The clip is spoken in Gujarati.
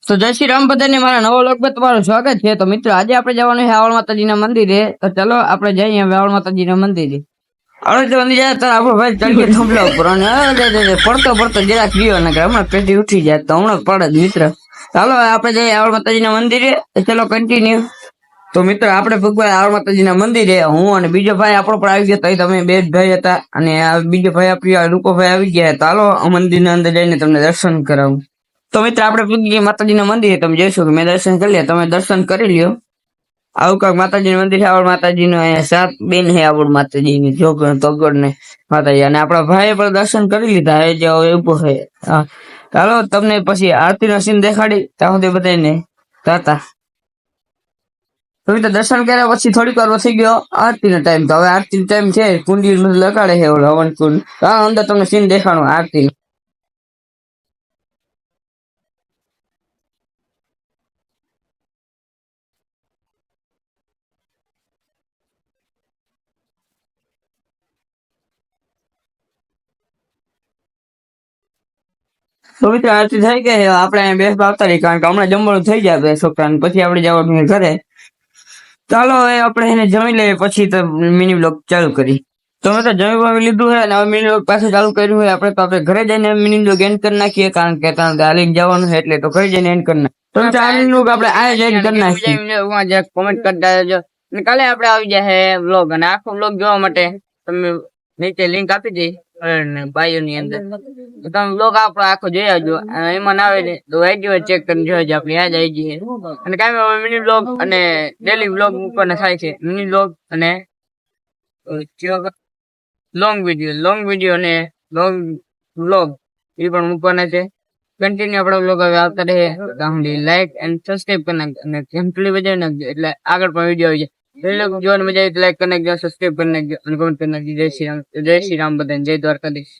તો જય શ્રી રામ બધાને મારા નવો લોકમાં તમારું સ્વાગત છે. તો મિત્રો આજે આપણે જવાનું છે આવળ માતાજીના મંદિરે. તો ચલો આપણે જઈએ હવે આવળ માતાજીના મંદિરે. આવડે મંદિર જાય તો આપણો ભાઈ ચડી ગયો થંભલા ઉપર અને પડતો પડતો જરાક ગયો ને હમણાં પેટી ઉઠી જાય તો હમણાં પડે જ મિત્ર. ચાલો આપણે જઈએ આવળ માતાજીના મંદિરે. ચલો કન્ટિન્યુ. તો મિત્ર આપણે ભગવાન આવળ માતાજીના મંદિરે હું અને બીજો ભાઈ આપણો પણ આવી ગયા. તમે બે જ ભાઈ હતા અને બીજો ભાઈ આપણી રૂપોભાઈ આવી ગયા. તો હાલો મંદિરના અંદર જઈને તમને દર્શન કરાવું. તો મિત્ર આપણે પૂજી માતાજીના મંદિરે તમે જોઈશો કે મેં દર્શન કરી લે. તમે દર્શન કરી લ્યો. આવું કાંક માતાજીનું મંદિર છે. આવડ માતાજીનું અહીંયા સાત બેન છે. આવડ માતાજીની જોગણ તોગડ ને માતાજી અને આપણા ભાઈએ પણ દર્શન કરી લીધા. એ જે ઉભો છે. ચાલો તમને પછી આરતીનો સીન દેખાડી ત્યાં સુધી બધાને તાતા. તો દર્શન કર્યા પછી થોડીક વાર થઈ ગયો આરતીનો ટાઈમ. તો હવે આરતી ટાઈમ છે. કુંડી લગાડે છે હવન કુંડ. અંદર તમને સીન દેખાડું આરતી. તો મિત્ર આરતી થઈ ગઈ. આપણે અહીંયા બેસવા આવતા રહી કારણ કે હમણાં જમવાનું થઈ જાય બે છોકરાને પછી આપણે જવાનું ઘરે. ચાલો હવે આપણે એને જમી લઈએ પછી તો મિની બ્લોગ ચાલુ કરી. તો મેં તો જમી લીધું છે અને હવે મિની બ્લોગ પાછું ચાલુ કર્યું હોય. આપણે તો આપણે ઘરે જઈને મિની બ્લોગ એન્ડ કરી નાખીએ કારણ કે ત્યાં હાલીને જવાનું છે એટલે તો ઘરે જઈને એન્ડ કરી નાખીએ. તો આ મિની બ્લોગ આપણે આ જ એન્ડ કરી નાખીએ. કોમેન્ટ કરતા રહેજો. કાલે આપણે આવી જાય બ્લોગ અને આખો બ્લોગ જોવા માટે તમે નીચે લિંક આપી દઈ બાયો ની અંદર. તમે બ્લોગ આપણો આખો જોઈ આવજો. એમાં ના આવે ને તો આઈડી ચેક કરીને જોજો. આપણે યાદ આવી જઈએ અને કાંઈ મિની બ્લોગ અને ડેલી બ્લોગ મૂકવાના થાય છે. મિની બ્લોગ અને લોંગ વિડીયો અને લોંગ બ્લોગ એ પણ મૂકવાના છે. કન્ટિન્યુ આપણા બ્લોગ હવે આવતા રહે. લાઈક એન્ડ સબસ્ક્રાઈબ કરી નાખજો અને ઘંટડી બજાવી નાખજો એટલે આગળ પણ વિડીયો આવી જાય. જોવાની મજા આવી લાઈક કરી નાખજો, સબસ્ક્રાઈબ કરી નાખજો અને કોમેન્ટ કરી નાખજો. જય શ્રી રામ બધાને. જય દ્વારકાધીશ.